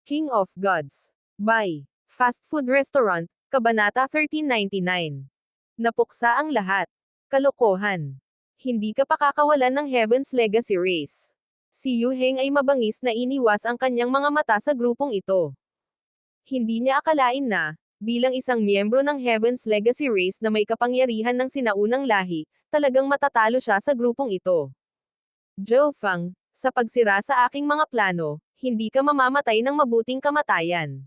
King of Gods. By Fast Food Restaurant, Kabanata 1399. Napuksa ang lahat. Kalokohan. Hindi ka pakakawalan ng Heaven's Legacy Race. Si Yu Heng ay mabangis na iniwas ang kanyang mga mata sa grupong ito. Hindi niya akalain na, bilang isang miyembro ng Heaven's Legacy Race na may kapangyarihan ng sinaunang lahi, talagang matatalo siya sa grupong ito. Zhou Fang, sa pagsira sa aking mga plano, hindi ka mamamatay ng mabuting kamatayan.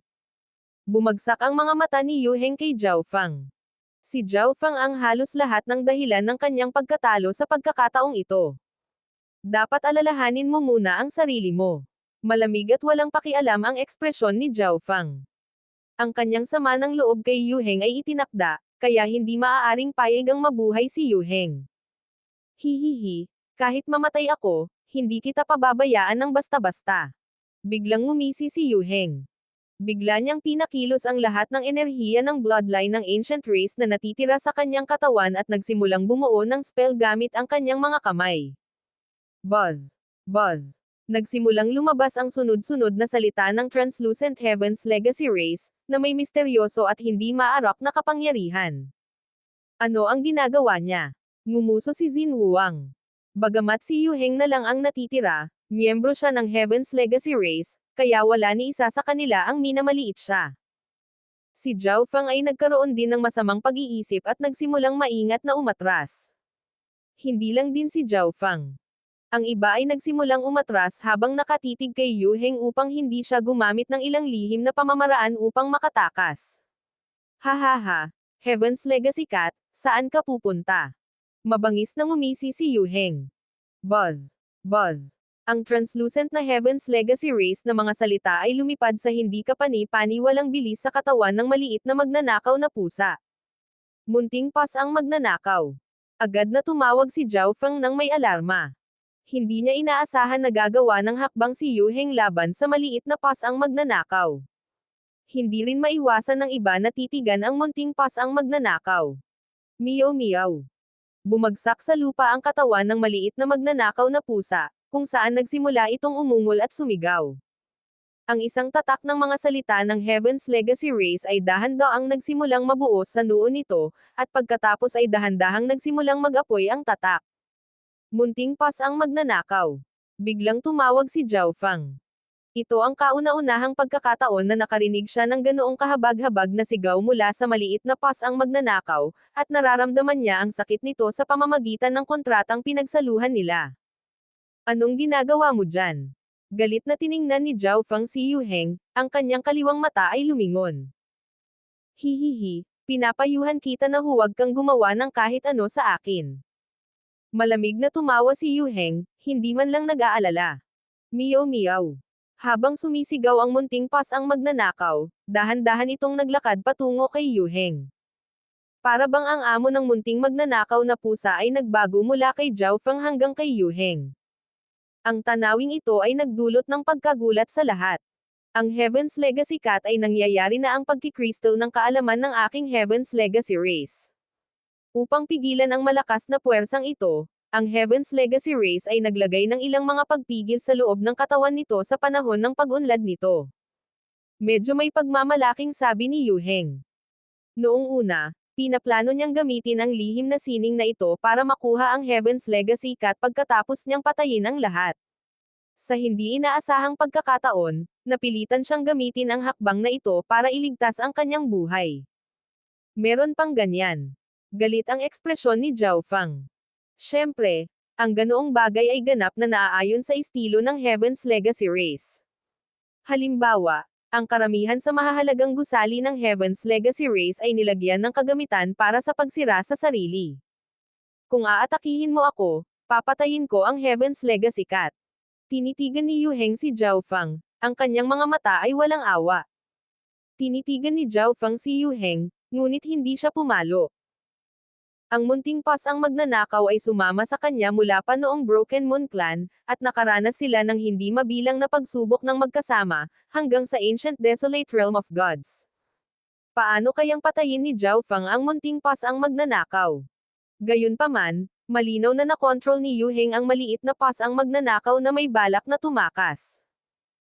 Bumagsak ang mga mata ni Yu Heng kay Zhou Fang. Si Zhou Fang ang halos lahat ng dahilan ng kanyang pagkatalo sa pagkakataong ito. Dapat alalahanin mo muna ang sarili mo. Malamig at walang pakialam ang ekspresyon ni Zhou Fang. Ang kanyang sama ng loob kay Yu Heng ay itinakda, kaya hindi maaaring payag ang mabuhay si Yu Heng. Hihihi, kahit mamatay ako, hindi kita pababayaan ng basta-basta. Biglang ngumisi si Yu Heng. Bigla niyang pinakilos ang lahat ng enerhiya ng bloodline ng ancient race na natitira sa kanyang katawan at nagsimulang bumuo ng spell gamit ang kanyang mga kamay. Buzz! Buzz! Nagsimulang lumabas ang sunod-sunod na salita ng Translucent Heaven's Legacy Race, na may misteryoso at hindi maarok na kapangyarihan. Ano ang ginagawa niya? Ngumuso si Xin Wuang. Bagamat si Yu Heng na lang ang natitira, miyembro siya ng Heaven's Legacy Race, kaya wala ni isa sa kanila ang minamaliit siya. Si Zhou Fang ay nagkaroon din ng masamang pag-iisip at nagsimulang maingat na umatras. Hindi lang din si Zhou Fang. Ang iba ay nagsimulang umatras habang nakatitig kay Yu Heng upang hindi siya gumamit ng ilang lihim na pamamaraan upang makatakas. Hahaha, Heaven's Legacy Cat, saan ka pupunta? Mabangis na ngumisi si Yu Heng. Buzz! Buzz! Ang translucent na Heaven's Legacy Race na mga salita ay lumipad sa hindi kapani-paniwalang bilis sa katawan ng maliit na magnanakaw na pusa. Munting pas ang magnanakaw. Agad na tumawag si Zhou Fang nang may alarma. Hindi niya inaasahan na gagawa ng hakbang si Yu Heng laban sa maliit na pas ang magnanakaw. Hindi rin maiwasan ng iba na titigan ang munting pas ang magnanakaw. Meow meow. Bumagsak sa lupa ang katawan ng maliit na magnanakaw na pusa, kung saan nagsimula itong umungol at sumigaw. Ang isang tatak ng mga salita ng Heaven's Legacy Race ay dahan-daang nagsimulang mabuo sa noo nito, at pagkatapos ay dahan-dahang nagsimulang mag-apoy ang tatak. Munting pas ang magnanakaw. Biglang tumawag si Zhou Fang. Ito ang kauna-unahang pagkakataon na nakarinig siya ng ganoong kahabag-habag na sigaw mula sa maliit na pas ang magnanakaw, at nararamdaman niya ang sakit nito sa pamamagitan ng kontratang pinagsaluhan nila. Anong ginagawa mo dyan? Galit na tiningnan ni Zhou Fang si Yu Heng, ang kanyang kaliwang mata ay lumingon. Hihihi, pinapayuhan kita na huwag kang gumawa ng kahit ano sa akin. Malamig na tumawa si Yu Heng, hindi man lang nag-aalala. Meow meow. Habang sumisigaw ang munting pas ang magnanakaw, dahan-dahan itong naglakad patungo kay Yu Heng. Para bang ang amo ng munting magnanakaw na pusa ay nagbago mula kay Zhou Fang hanggang kay Yu Heng. Ang tanawing ito ay nagdulot ng pagkagulat sa lahat. Ang Heaven's Legacy Cat ay nangyayari na ang pagkikristal ng kaalaman ng aking Heaven's Legacy Race. Upang pigilan ang malakas na puwersang ito, ang Heaven's Legacy Race ay naglagay ng ilang mga pagpigil sa loob ng katawan nito sa panahon ng pag-unlad nito. Medyo may pagmamalaking sabi ni Yu Heng. Noong una, pinaplano niyang gamitin ang lihim na sining na ito para makuha ang Heaven's Legacy Cat pagkatapos niyang patayin ang lahat. Sa hindi inaasahang pagkakataon, napilitan siyang gamitin ang hakbang na ito para iligtas ang kanyang buhay. Meron pang ganyan. Galit ang ekspresyon ni Zhou Fang. Siyempre, ang ganoong bagay ay ganap na naaayon sa estilo ng Heaven's Legacy Race. Halimbawa, ang karamihan sa mahahalagang gusali ng Heaven's Legacy Race ay nilagyan ng kagamitan para sa pagsira sa sarili. Kung aatakihin mo ako, papatayin ko ang Heaven's Legacy Cat. Tinitigan ni Yu Heng si Zhou Fang, ang kanyang mga mata ay walang awa. Tinitigan ni Zhou Fang si Yu Heng, ngunit hindi siya pumalo. Ang munting pas ang magnanakaw ay sumama sa kanya mula pa noong Broken Moon Clan, at nakaranas sila ng hindi mabilang na pagsubok ng magkasama, hanggang sa Ancient Desolate Realm of Gods. Paano kayang patayin ni Zhou Fang ang munting pas ang magnanakaw? Gayunpaman, malinaw na nakontrol ni Yu Heng ang maliit na pas ang magnanakaw na may balak na tumakas.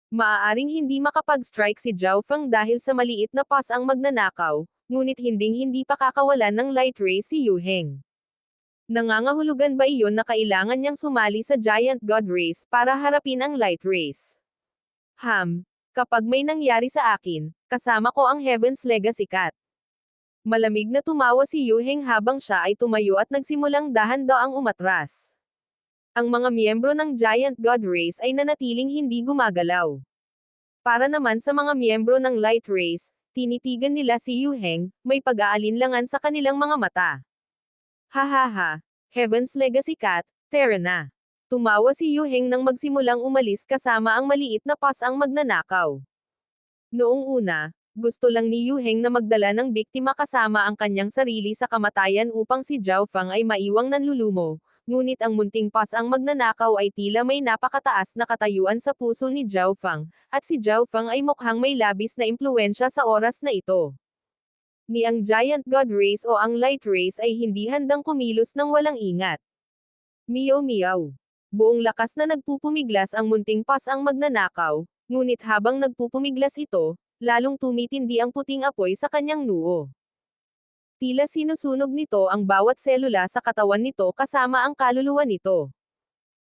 Maaaring hindi makapag-strike si Zhao Feng dahil sa maliit na pass ang magnanakaw, ngunit hindi pakakawalan ng light rays si Yu Heng. Nangangahulugan ba iyon na kailangan niyang sumali sa Giant God Race para harapin ang light race? Kapag may nangyari sa akin, kasama ko ang Heaven's Legacy Cat. Malamig na tumawa si Yu Heng habang siya ay tumayo at nagsimulang dahan-daang umatras. Ang mga miyembro ng Giant God Race ay nanatiling hindi gumagalaw. Para naman sa mga miyembro ng Light Race, tinitigan nila si Yu Heng, may pag-aalinlangan sa kanilang mga mata. Hahaha, Heaven's Legacy Cat, tara na. Tumawa si Yu Heng nang magsimulang umalis kasama ang maliit na pass ang magnanakaw. Noong una, gusto lang ni Yu Heng na magdala ng biktima kasama ang kanyang sarili sa kamatayan upang si Zhao Feng ay maiwang nanlulumo, ngunit ang munting pass ang magnanakaw ay tila may napakataas na katayuan sa puso ni Zhao Feng, at si Zhao Feng ay mukhang may labis na impluwensya sa oras na ito. Ni ang Giant God Race o ang Light Race ay hindi handang kumilos ng walang ingat. Meow meow. Buong lakas na nagpupumiglas ang munting pass ang magnanakaw, ngunit habang nagpupumiglas ito, lalong tumitindi ang puting apoy sa kanyang noo. Tila sinusunog nito ang bawat selula sa katawan nito kasama ang kaluluwa nito.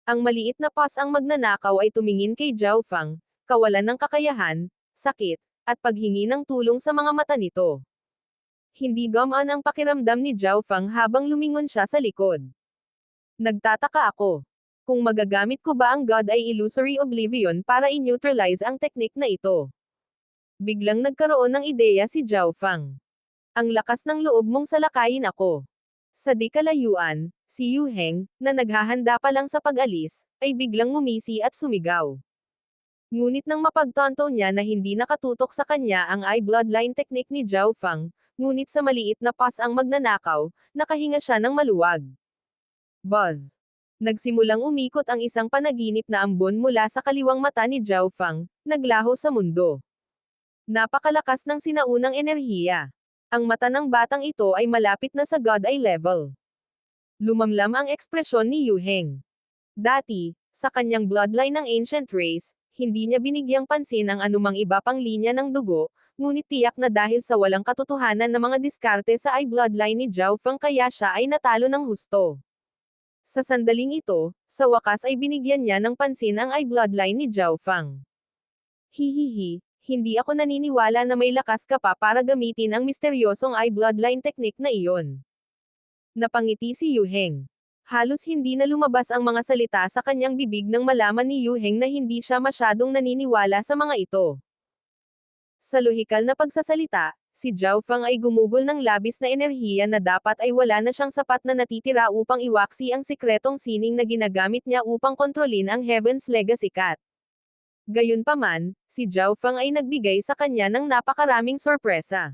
Ang maliit na pass ang magnanakaw ay tumingin kay Zhao Feng, kawalan ng kakayahan, sakit, at paghingi ng tulong sa mga mata nito. Hindi gumaan ang pakiramdam ni Zhao Feng habang lumingon siya sa likod. Nagtataka ako. Kung magagamit ko ba ang God ay Illusory Oblivion para i-neutralize ang teknik na ito. Biglang nagkaroon ng ideya si Zhao Feng. Ang lakas ng loob mong salakayin ako. Sa di kalayuan, si Yu Heng, na naghahanda pa lang sa pag-alis, ay biglang ngumisi at sumigaw. Ngunit nang mapagtanto niya na hindi nakatutok sa kanya ang eye bloodline technique ni Zhao Feng, ngunit sa maliit na pass ang magnanakaw, nakahinga siya ng maluwag. Buzz! Nagsimulang umikot ang isang panaginip na ambon mula sa kaliwang mata ni Zhao Feng, naglaho sa mundo. Napakalakas ng sinaunang enerhiya. Ang mata ng batang ito ay malapit na sa God Eye level. Lumamlam ang ekspresyon ni Yu Heng. Dati, sa kanyang bloodline ng ancient race, hindi niya binigyang pansin ang anumang iba pang linya ng dugo, ngunit tiyak na dahil sa walang katotohanan na mga diskarte sa eye bloodline ni Zhao Feng kaya siya ay natalo ng husto. Sa sandaling ito, sa wakas ay binigyan niya ng pansin ang eye bloodline ni Zhao Feng. Hihihi. Hindi ako naniniwala na may lakas ka pa para gamitin ang misteryosong eye bloodline technique na iyon. Napangiti si Yu Heng. Halos hindi na lumabas ang mga salita sa kanyang bibig nang malaman ni Yu Heng na hindi siya masyadong naniniwala sa mga ito. Sa lohikal na pagsasalita, si Zhao Feng ay gumugol ng labis na enerhiya na dapat ay wala na siyang sapat na natitira upang iwaksi ang sikretong sining na ginagamit niya upang kontrolin ang Heaven's Legacy Cat. Gayunpaman, si Zhao Feng ay nagbigay sa kanya ng napakaraming sorpresa.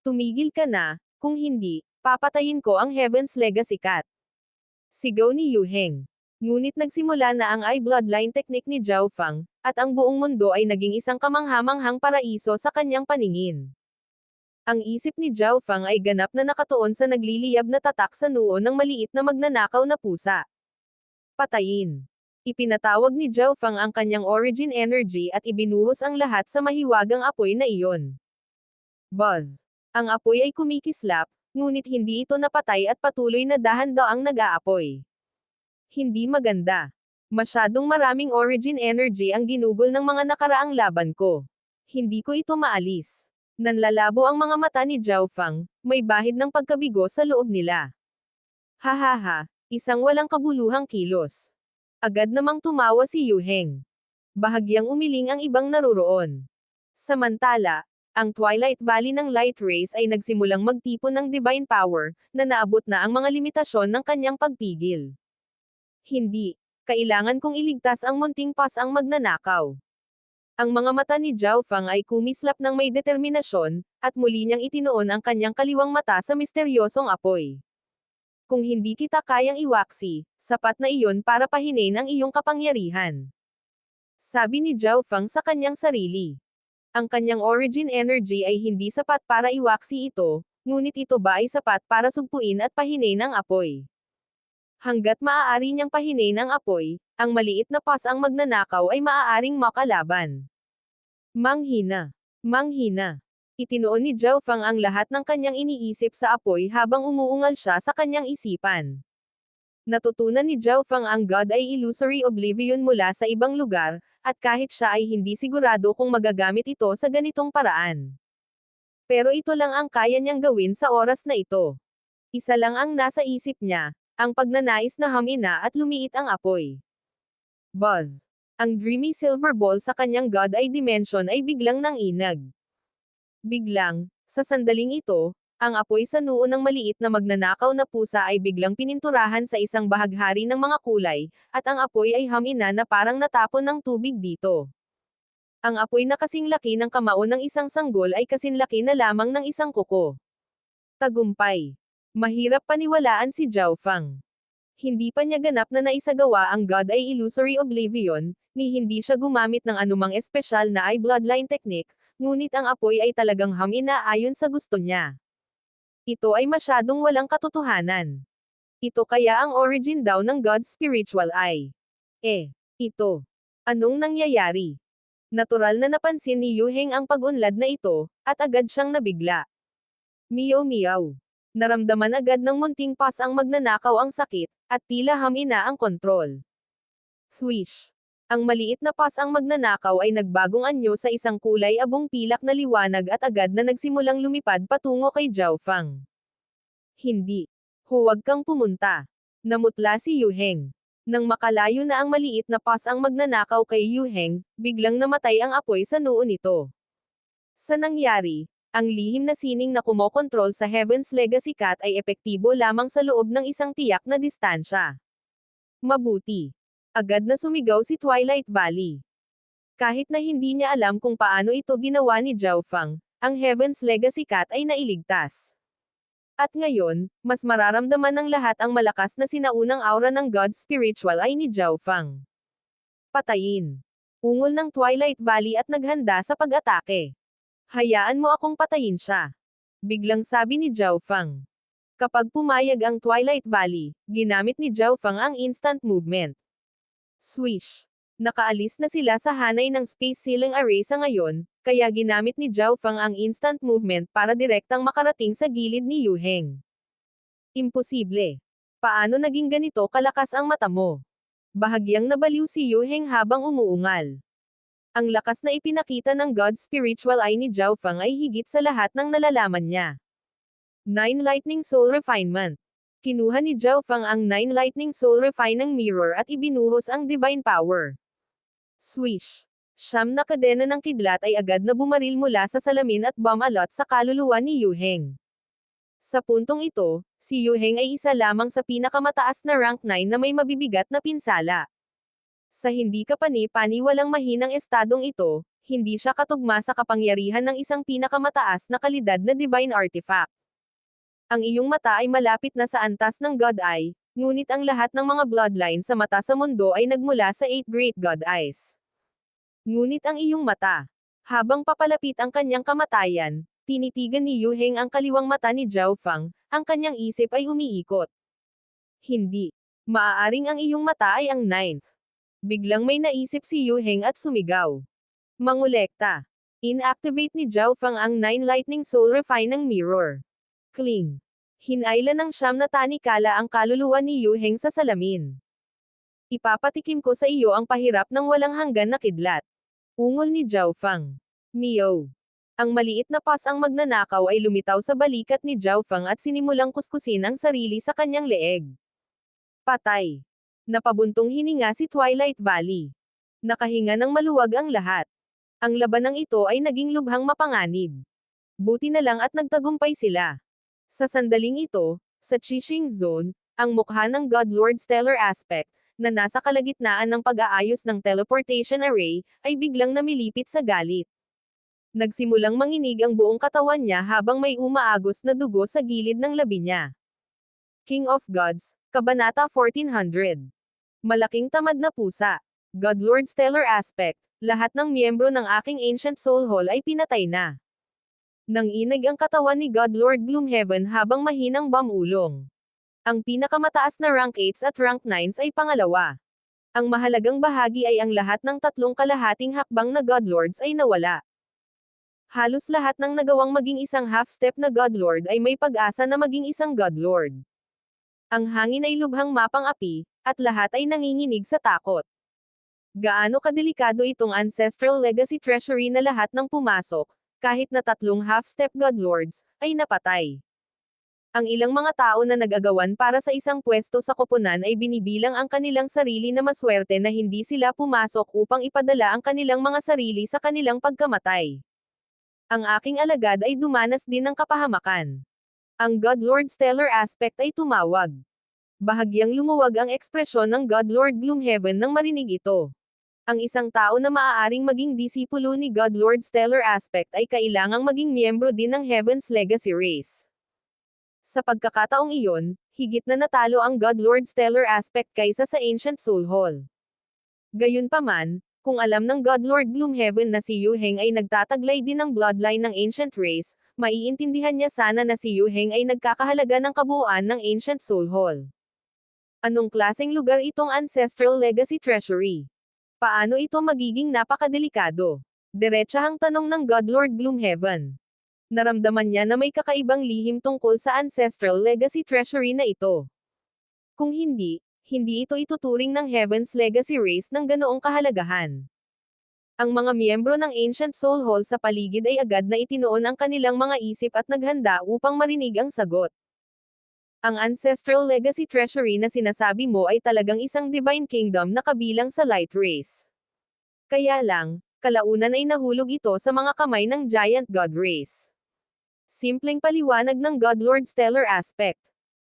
Tumigil ka na, kung hindi, papatayin ko ang Heaven's Legacy Cat. Sigaw ni Yu Heng. Ngunit nagsimula na ang eye bloodline technique ni Zhao Feng, at ang buong mundo ay naging isang kamanghamanghang paraiso sa kanyang paningin. Ang isip ni Zhao Feng ay ganap na nakatuon sa nagliliyab na tatak sa noo ng maliit na magnanakaw na pusa. Patayin. Ipinatawag ni Zhao Feng ang kanyang origin energy at ibinuhos ang lahat sa mahiwagang apoy na iyon. Buzz! Ang apoy ay kumikislap, ngunit hindi ito napatay at patuloy na dahan-daang nag-aapoy. Hindi maganda. Masyadong maraming origin energy ang ginugol ng mga nakaraang laban ko. Hindi ko ito maalis. Nanlalabo ang mga mata ni Zhao Feng, may bahid ng pagkabigo sa loob nila. Hahaha, isang walang kabuluhang kilos. Agad namang tumawa si Yu Heng. Bahagyang umiling ang ibang naroroon. Samantala, ang Twilight Valley ng Light Race ay nagsimulang magtipon ng divine power, na naabot na ang mga limitasyon ng kanyang pagpigil. Hindi, kailangan kong iligtas ang munting pass ang magnanakaw. Ang mga mata ni Zhao Feng ay kumislap ng may determinasyon, at muli niyang itinoon ang kanyang kaliwang mata sa misteryosong apoy. Kung hindi kita kayang iwaksi, sapat na iyon para pahinain ang iyong kapangyarihan. Sabi ni Zhao Feng sa kanyang sarili. Ang kanyang origin energy ay hindi sapat para iwaksi ito, ngunit ito ba ay sapat para sugpuin at pahinain ang apoy? Hanggat maaari niyang pahinain ang apoy, ang maliit na pas ang magnanakaw ay maaaring makalaban. Manghina. Manghina. Itinuon ni Zhao Fang ang lahat ng kanyang iniisip sa apoy habang umuungal siya sa kanyang isipan. Natutunan ni Zhao Fang ang God ay illusory oblivion mula sa ibang lugar, at kahit siya ay hindi sigurado kung magagamit ito sa ganitong paraan. Pero ito lang ang kaya niyang gawin sa oras na ito. Isa lang ang nasa isip niya, ang pagnanais na hamina at lumiit ang apoy. Buzz. Ang dreamy silver ball sa kanyang God Eye dimension ay biglang nanginag. Biglang, sa sandaling ito, ang apoy sa noo ng maliit na magnanakaw na pusa ay biglang pininturahan sa isang bahaghari ng mga kulay, at ang apoy ay hamina na parang natapon ng tubig dito. Ang apoy na kasing laki ng kamao ng isang sanggol ay kasinlaki na lamang ng isang kuko. Tagumpay. Mahirap paniwalaan si Zhao Fang. Hindi pa niya ganap na naisagawa ang God ay illusory oblivion, ni hindi siya gumamit ng anumang espesyal na eye bloodline technique, ngunit ang apoy ay talagang hamina ayon sa gusto niya. Ito ay masyadong walang katotohanan. Ito kaya ang origin daw ng God's spiritual eye. Ito. Anong nangyayari? Natural na napansin ni Yu Heng ang pag-unlad na ito, at agad siyang nabigla. Meow meow. Naramdaman agad ng munting pas ang magnanakaw ang sakit, at tila hamina ang kontrol. Swish. Ang maliit na pas ang magnanakaw ay nagbagong anyo sa isang kulay abong pilak na liwanag at agad na nagsimulang lumipad patungo kay Zhao Fang. Hindi. Huwag kang pumunta. Namutla si Yu Heng. Nang makalayo na ang maliit na pas ang magnanakaw kay Yu Heng, biglang namatay ang apoy sa noo nito. Sa nangyari, ang lihim na sining na kumokontrol sa Heaven's Legacy Cat ay epektibo lamang sa loob ng isang tiyak na distansya. Mabuti. Agad na sumigaw si Twilight Valley. Kahit na hindi niya alam kung paano ito ginawa ni Zhao Fang, ang Heaven's Legacy Cat ay nailigtas. At ngayon, mas mararamdaman ng lahat ang malakas na sinaunang aura ng God's spiritual eye ni Zhao Fang. Patayin. Ungol ng Twilight Valley at naghanda sa pag-atake. Hayaan mo akong patayin siya. Biglang sabi ni Zhao Fang. Kapag pumayag ang Twilight Valley, ginamit ni Zhao Fang ang instant movement. Swish. Nakaalis na sila sa hanay ng space ceiling array sa ngayon, kaya ginamit ni Zhao Fang ang instant movement para direktang makarating sa gilid ni Yu Heng. Imposible. Paano naging ganito kalakas ang mata mo? Bahagyang nabaliw si Yu Heng habang umuungal. Ang lakas na ipinakita ng God's spiritual eye ni Zhao Fang ay higit sa lahat ng nalalaman niya. 9 Lightning Soul Refinement. Kinuha ni Zhao Fang ang 9 Lightning Soul Refining Mirror at ibinuhos ang Divine Power. Swish. Siyam na kadena ng kidlat ay agad na bumaril mula sa salamin at bumalot sa kaluluwa ni Yu Heng. Sa puntong ito, si Yu Heng ay isa lamang sa pinakamataas na rank 9 na may mabibigat na pinsala. Sa hindi kapani-paniwalang mahinang estadong ito, hindi siya katugma sa kapangyarihan ng isang pinakamataas na kalidad na divine artifact. Ang iyong mata ay malapit na sa antas ng God Eye, ngunit ang lahat ng mga bloodline sa mata sa mundo ay nagmula sa 8 Great God Eyes. Ngunit ang iyong mata. Habang papalapit ang kanyang kamatayan, tinitigan ni Yu Heng ang kaliwang mata ni Zhao Fang, ang kanyang isip ay umiikot. Hindi. Maaaring ang iyong mata ay ang 9th. Biglang may naisip si Yu Heng at sumigaw. Mangolekta. Inactivate ni Zhao Fang ang 9 Lightning Soul Refining Mirror. Kling. Hinayla ng siyam na tanikala ang kaluluwa ni Yu Heng sa salamin. Ipapatikim ko sa iyo ang pahirap ng walang hanggan na kidlat. Ungol ni Zhao Fang. Meow. Ang maliit na pas ang magnanakaw ay lumitaw sa balikat ni Zhao Fang at sinimulang kuskusin ang sarili sa kanyang leeg. Patay. Napabuntong hininga si Twilight Valley. Nakahinga ng maluwag ang lahat. Ang labanang ito ay naging lubhang mapanganib. Buti na lang at nagtagumpay sila. Sa sandaling ito, sa Qixing Zone, ang mukha ng God Lord Stellar Aspect, na nasa kalagitnaan ng pag-aayos ng teleportation array, ay biglang namilipit sa galit. Nagsimulang manginig ang buong katawan niya habang may umaagos na dugo sa gilid ng labi niya. King of Gods, Kabanata 1400. Malaking tamad na pusa. God Lord Stellar Aspect, lahat ng miyembro ng aking Ancient Soul Hall ay pinatay na. Nanginig ang katawan ni God Lord Gloomhaven habang mahinang bumulong. Ang pinakamataas na rank 8s at rank 9s ay pangalawa. Ang mahalagang bahagi ay ang lahat ng tatlong kalahating hakbang na Godlords ay nawala. Halos lahat ng nagawang maging isang half-step na Godlord ay may pag-asa na maging isang Godlord. Ang hangin ay lubhang mapang api, at lahat ay nanginginig sa takot. Gaano kadelikado itong Ancestral Legacy Treasury na lahat ng pumasok, kahit na tatlong half-step Godlords, ay napatay. Ang ilang mga tao na nag-agawan para sa isang pwesto sa koponan ay binibilang ang kanilang sarili na maswerte na hindi sila pumasok upang ipadala ang kanilang mga sarili sa kanilang pagkamatay. Ang aking alagad ay dumanas din ng kapahamakan. Ang Godlord Stellar Aspect ay tumawag. Bahagyang lumuwag ang ekspresyon ng Godlord Gloomhaven nang marinig ito. Ang isang tao na maaaring maging disipulo ni Godlord Stellar Aspect ay kailangang maging miyembro din ng Heaven's Legacy Race. Sa pagkakataong iyon, higit na natalo ang Godlord Stellar Aspect kaysa sa Ancient Soul Hall. Gayunpaman, kung alam ng Godlord Gloomhaven na si Yu Heng ay nagtataglay din ng bloodline ng Ancient Race, maiintindihan niya sana na si Yu Heng ay nagkakahalaga ng kabuuan ng Ancient Soul Hall. Anong klaseng lugar itong Ancestral Legacy Treasury? Paano ito magiging napakadelikado? Diretsahang tanong ng Godlord Gloomhaven. Naramdaman niya na may kakaibang lihim tungkol sa Ancestral Legacy Treasury na ito. Kung hindi ito ituturing ng Heaven's Legacy Race ng ganoong kahalagahan. Ang mga miyembro ng Ancient Soul Hall sa paligid ay agad na itinoon ang kanilang mga isip at naghanda upang marinig ang sagot. Ang Ancestral Legacy Treasury na sinasabi mo ay talagang isang Divine Kingdom na kabilang sa Light Race. Kaya lang, kalaunan ay nahulog ito sa mga kamay ng Giant God Race. Simpleng paliwanag ng Godlord Stellar Aspect.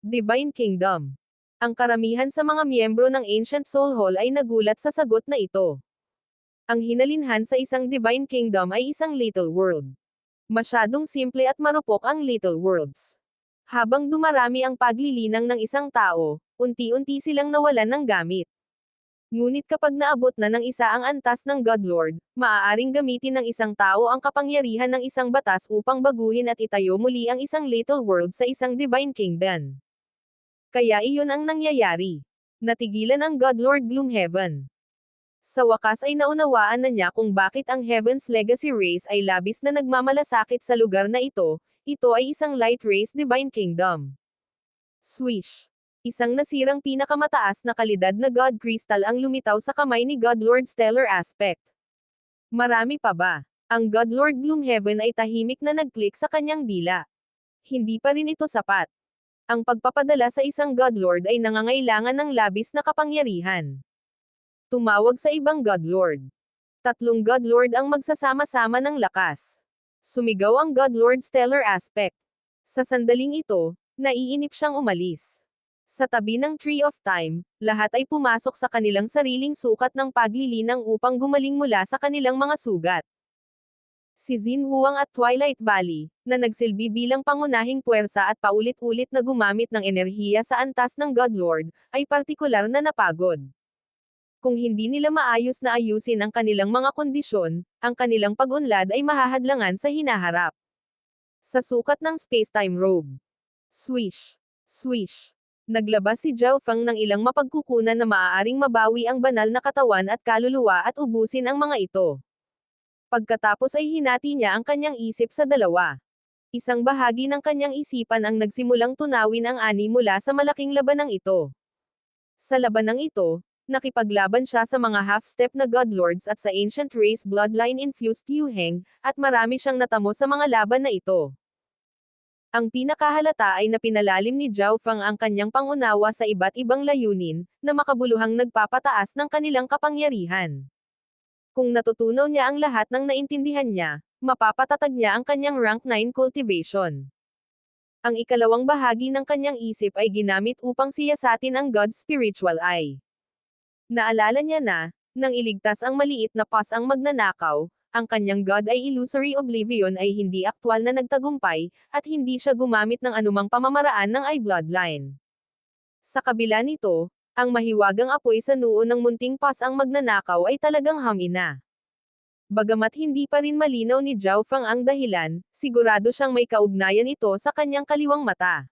Divine Kingdom. Ang karamihan sa mga miyembro ng Ancient Soul Hall ay nagulat sa sagot na ito. Ang hinalinhan sa isang Divine Kingdom ay isang Little World. Masyadong simple at marupok ang Little Worlds. Habang dumarami ang paglilinang ng isang tao, unti-unti silang nawalan ng gamit. Ngunit kapag naabot na ng isa ang antas ng Godlord, maaaring gamitin ng isang tao ang kapangyarihan ng isang batas upang baguhin at itayo muli ang isang Little World sa isang Divine Kingdom. Kaya iyon ang nangyayari. Natigilan ang Godlord Gloomhaven. Sa wakas ay naunawaan na niya kung bakit ang Heaven's Legacy Race ay labis na nagmamalasakit sa lugar na ito ay isang Light Race Divine Kingdom. Swish! Isang nasirang pinakamataas na kalidad na God Crystal ang lumitaw sa kamay ni Godlord Stellar Aspect. Marami pa ba? Ang Godlord Gloomhaven ay tahimik na nag-click sa kanyang dila. Hindi pa rin ito sapat. Ang pagpapadala sa isang Godlord ay nangangailangan ng labis na kapangyarihan. Tumawag sa ibang Godlord. Tatlong Godlord ang magsasama-sama ng lakas. Sumigaw ang Godlord Stellar Aspect. Sa sandaling ito, naiinip siyang umalis. Sa tabi ng Tree of Time, lahat ay pumasok sa kanilang sariling sukat ng paglilinang upang gumaling mula sa kanilang mga sugat. Si Xin Huang at Twilight Valley, na nagsilbi bilang pangunahing puwersa at paulit-ulit na gumamit ng enerhiya sa antas ng Godlord, ay partikular na napagod. Kung hindi nila maayos na ayusin ang kanilang mga kondisyon, ang kanilang pag-unlad ay mahahadlangan sa hinaharap. Sa sukat ng space-time robe. Swish! Swish! Naglabas si Zhao Feng ng ilang mapagkukunan na maaaring mabawi ang banal na katawan at kaluluwa at ubusin ang mga ito. Pagkatapos ay hinati niya ang kanyang isip sa dalawa. Isang bahagi ng kanyang isipan ang nagsimulang tunawin ang ani mula sa malaking labanang ito. Sa labanang ito, nakipaglaban siya sa mga half-step na Godlords at sa Ancient Race Bloodline-infused Yu Heng, at marami siyang natamo sa mga laban na ito. Ang pinakahalata ay napinalalim ni Zhao Feng ang kanyang pangunawa sa iba't ibang layunin, na makabuluhang nagpapataas ng kanilang kapangyarihan. Kung natutunaw niya ang lahat ng naintindihan niya, mapapatatag niya ang kanyang rank 9 cultivation. Ang ikalawang bahagi ng kanyang isip ay ginamit upang siyasatin ang God's Spiritual Eye. Naalala niya na, nang iligtas ang maliit na pas ang magnanakaw, ang kanyang God ay Illusory Oblivion ay hindi aktwal na nagtagumpay, at hindi siya gumamit ng anumang pamamaraan ng Eye Bloodline. Sa kabila nito, ang mahiwagang apoy sa noo ng munting pas ang magnanakaw ay talagang hamina. Bagamat hindi pa rin malinaw ni Zhao Feng ang dahilan, sigurado siyang may kaugnayan ito sa kanyang kaliwang mata.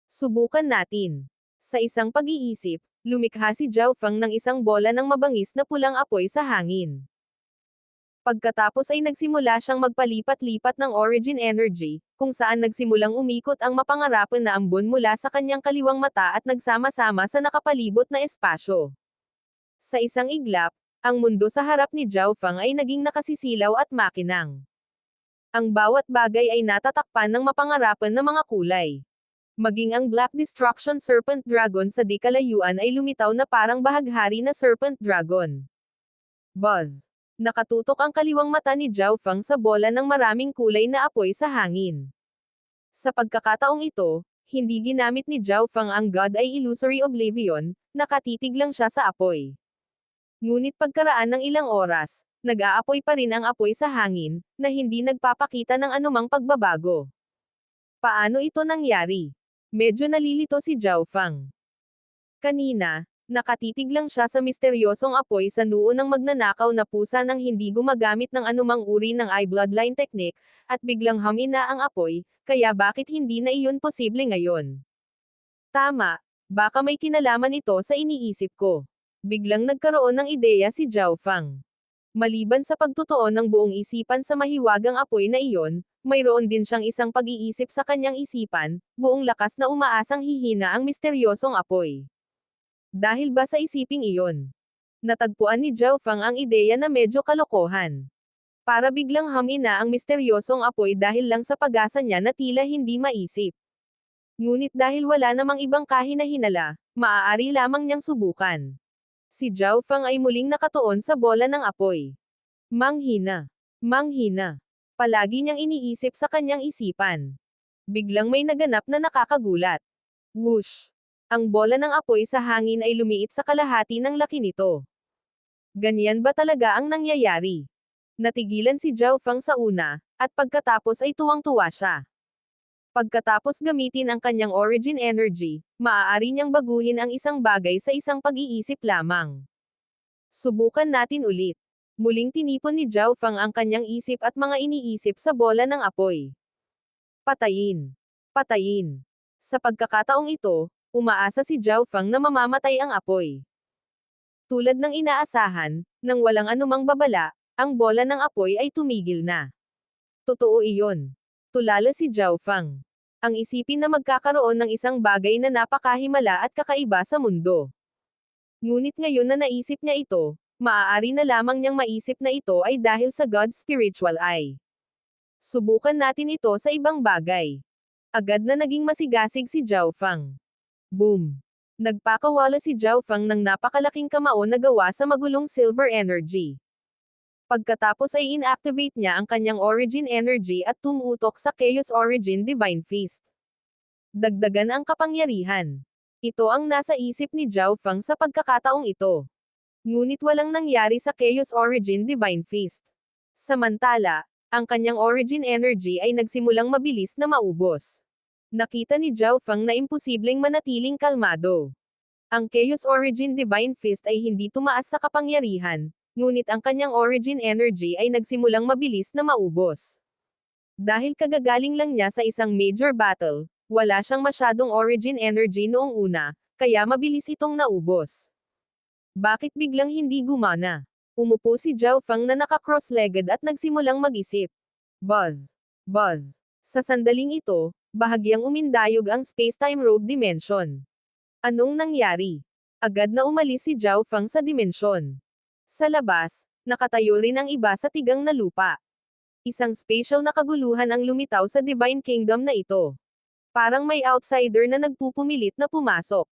Subukan natin. Sa isang pag-iisip, lumikha si Zhao Feng ng isang bola ng mabangis na pulang apoy sa hangin. Pagkatapos ay nagsimula siyang magpalipat-lipat ng origin energy, kung saan nagsimulang umikot ang mapangarapan na ambon mula sa kanyang kaliwang mata at nagsama-sama sa nakapalibot na espasyo. Sa isang iglap, ang mundo sa harap ni Zhao Feng ay naging nakasisilaw at makinang. Ang bawat bagay ay natatakpan ng mapangarapan na mga kulay. Maging ang Black Destruction Serpent Dragon sa di kalayuan ay lumitaw na parang bahaghari na Serpent Dragon. Buzz! Nakatutok ang kaliwang mata ni Zhao Feng sa bola ng maraming kulay na apoy sa hangin. Sa pagkakataong ito, hindi ginamit ni Zhao Feng ang God ay Illusory Oblivion, nakatitig lang siya sa apoy. Ngunit pagkaraan ng ilang oras, nag-aapoy pa rin ang apoy sa hangin, na hindi nagpapakita ng anumang pagbabago. Paano ito nangyari? Medyo nalilito si Zhao Feng. Kanina, nakatitig lang siya sa misteryosong apoy sa noo ng magnanakaw na pusa nang hindi gumagamit ng anumang uri ng eye bloodline technique, at biglang humina ang apoy, kaya bakit hindi na iyon posible ngayon? Tama, baka may kinalaman ito sa iniisip ko. Biglang nagkaroon ng ideya si Zhao Feng. Maliban sa pagtutuon ng buong isipan sa mahiwagang apoy na iyon, mayroon din siyang isang pag-iisip sa kanyang isipan, buong lakas na umaasang hihina ang misteryosong apoy. Dahil ba sa isiping iyon? Natagpuan ni Zhao Feng ang ideya na medyo kalokohan. Para biglang humina ang misteryosong apoy dahil lang sa pag-asa niya na tila hindi maisip. Ngunit dahil wala namang ibang kahina-hinala, maaari lamang niyang subukan. Si Zhao Feng ay muling nakatuon sa bola ng apoy. Manghina. Manghina. Palagi niyang iniisip sa kanyang isipan. Biglang may naganap na nakakagulat. Whoosh! Ang bola ng apoy sa hangin ay lumiit sa kalahati ng laki nito. Ganyan ba talaga ang nangyayari? Natigilan si Zhao Feng sa una, at pagkatapos ay tuwang-tuwa siya. Pagkatapos gamitin ang kanyang origin energy, maaari niyang baguhin ang isang bagay sa isang pag-iisip lamang. Subukan natin ulit. Muling tinipon ni Zhao Feng ang kanyang isip at mga iniisip sa bola ng apoy. Patayin. Patayin. Sa pagkakataong ito, umaasa si Zhao Feng na mamamatay ang apoy. Tulad ng inaasahan, nang walang anumang babala, ang bola ng apoy ay tumigil na. Totoo iyon. Tulala si Zhao Feng. Ang isipin na magkakaroon ng isang bagay na napakahimala at kakaiba sa mundo. Ngunit ngayon na naisip niya ito, maaari na lamang niyang maisip na ito ay dahil sa God's spiritual eye. Subukan natin ito sa ibang bagay. Agad na naging masigasig si Zhao Feng. Boom! Nagpakawala si Zhao Feng ng napakalaking kamao na gawa sa magulong silver energy. Pagkatapos ay inactivate niya ang kanyang origin energy at tumutok sa Chaos Origin Divine Fist. Dagdagan ang kapangyarihan. Ito ang nasa isip ni Zhao Feng sa pagkakataong ito. Ngunit walang nangyari sa Chaos Origin Divine Fist. Samantala, ang kanyang origin energy ay nagsimulang mabilis na maubos. Nakita ni Zhao Feng na imposibleng manatiling kalmado. Ang Chaos Origin Divine Fist ay hindi tumaas sa kapangyarihan, ngunit ang kanyang origin energy ay nagsimulang mabilis na maubos. Dahil kagagaling lang niya sa isang major battle, wala siyang masyadong origin energy noong una, kaya mabilis itong naubos. Bakit biglang hindi gumana? Umupo si Zhao Feng na naka-cross-legged at nagsimulang mag-isip. Buzz! Buzz! Sa sandaling ito, bahagyang umindayog ang space-time robe dimension. Anong nangyari? Agad na umalis si Zhao Feng sa dimensyon. Sa labas, nakatayo rin ang iba sa tigang na lupa. Isang spatial na kaguluhan ang lumitaw sa Divine Kingdom na ito. Parang may outsider na nagpupumilit na pumasok.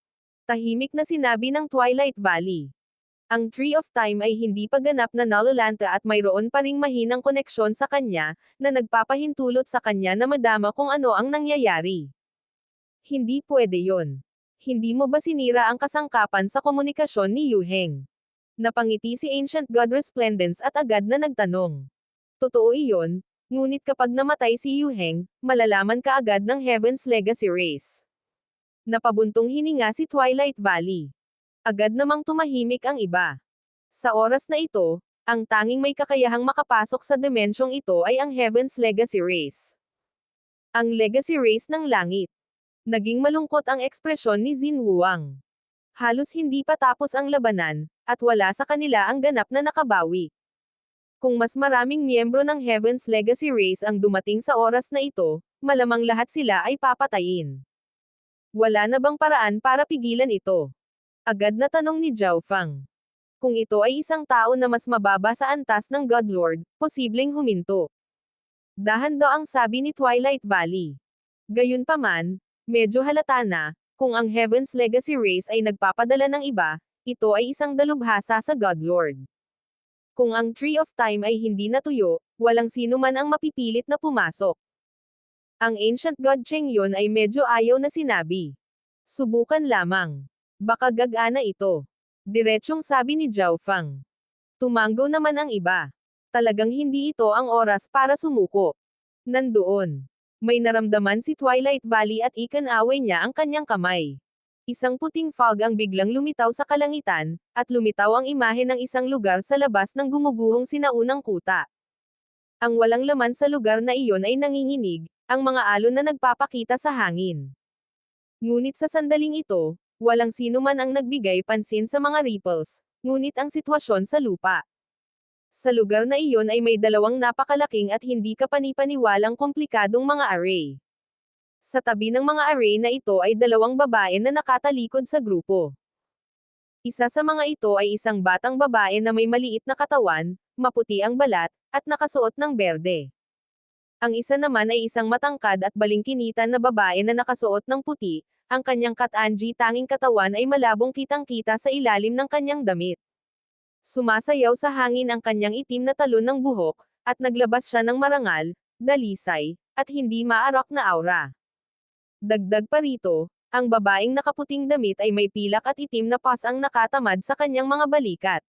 Tahimik na sinabi ng Twilight Valley. Ang Tree of Time ay hindi pa ganap na nalulanta at mayroon pa ring mahinang koneksyon sa kanya, na nagpapahintulot sa kanya na madama kung ano ang nangyayari. Hindi pwede yon. Hindi mo ba sinira ang kasangkapan sa komunikasyon ni Yu Heng? Napangiti si Ancient God Resplendence at agad na nagtanong. Totoo iyon, ngunit kapag namatay si Yu Heng, malalaman ka agad ng Heaven's Legacy Race. Napabuntong hininga si Twilight Valley. Agad namang tumahimik ang iba. Sa oras na ito, ang tanging may kakayahang makapasok sa dimensyong ito ay ang Heaven's Legacy Race. Ang Legacy Race ng langit. Naging malungkot ang ekspresyon ni Xin Huang. Halos hindi pa tapos ang labanan, at wala sa kanila ang ganap na nakabawi. Kung mas maraming miyembro ng Heaven's Legacy Race ang dumating sa oras na ito, malamang lahat sila ay papatayin. Wala na bang paraan para pigilan ito? Agad na tanong ni Zhao Fang. Kung ito ay isang tao na mas mababa sa antas ng God Lord, posibleng huminto. Dahan daw ang sabi ni Twilight Valley. Gayunpaman, medyo halata na, kung ang Heaven's Legacy Race ay nagpapadala ng iba, ito ay isang dalubhasa sa God Lord. Kung ang Tree of Time ay hindi natuyo, walang sino man ang mapipilit na pumasok. Ang Ancient God Cheng Yun ay medyo ayaw na sinabi. Subukan lamang. Baka gagana ito. Diretsyong sabi ni Zhao Fang. Tumango naman ang iba. Talagang hindi ito ang oras para sumuko. Nandoon. May naramdaman si Twilight Valley at ikan-away niya ang kanyang kamay. Isang puting fog ang biglang lumitaw sa kalangitan, at lumitaw ang imahe ng isang lugar sa labas ng gumuguhong sinaunang kuta. Ang walang laman sa lugar na iyon ay nanginginig, ang mga alon na nagpapakita sa hangin. Ngunit sa sandaling ito, walang sino man ang nagbigay pansin sa mga ripples, ngunit ang sitwasyon sa lupa. Sa lugar na iyon ay may dalawang napakalaking at hindi kapanipaniwalang komplikadong mga array. Sa tabi ng mga array na ito ay dalawang babae na nakatalikod sa grupo. Isa sa mga ito ay isang batang babae na may maliit na katawan, maputi ang balat, at nakasuot ng berde. Ang isa naman ay isang matangkad at balingkinitan na babae na nakasuot ng puti, ang kanyang katanji tanging katawan ay malabong kitang-kita sa ilalim ng kanyang damit. Sumasayaw sa hangin ang kanyang itim na talon ng buhok, at naglabas siya ng marangal, dalisay, at hindi maarak na aura. Dagdag pa rito, ang babaeng nakaputing damit ay may pilak at itim na pas ang nakatamad sa kanyang mga balikat.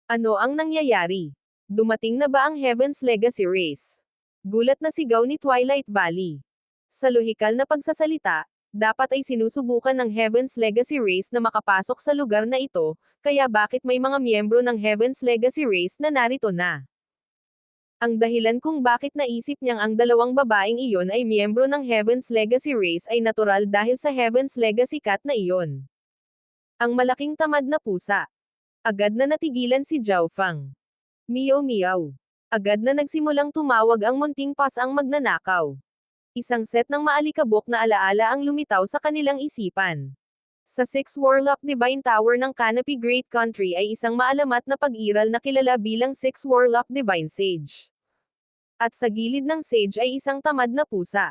Ano ang nangyayari? Dumating na ba ang Heaven's Legacy Race? Gulat na sigaw ni Twilight Valley. Sa lohikal na pagsasalita, dapat ay sinusubukan ng Heaven's Legacy Race na makapasok sa lugar na ito, kaya bakit may mga miyembro ng Heaven's Legacy Race na narito na? Ang dahilan kung bakit naisip niyang ang dalawang babaeng iyon ay miyembro ng Heaven's Legacy Race ay natural dahil sa Heaven's Legacy Cat na iyon. Ang malaking tamad na pusa. Agad na natigilan si Zhao Fang. Meow meow. Agad na nagsimulang tumawag ang munting pas ang magnanakaw. Isang set ng maalikabok na alaala ang lumitaw sa kanilang isipan. Sa Six Warlock Divine Tower ng Canopy Great Country ay isang maalamat na pag-iral na kilala bilang Six Warlock Divine Sage. At sa gilid ng sage ay isang tamad na pusa.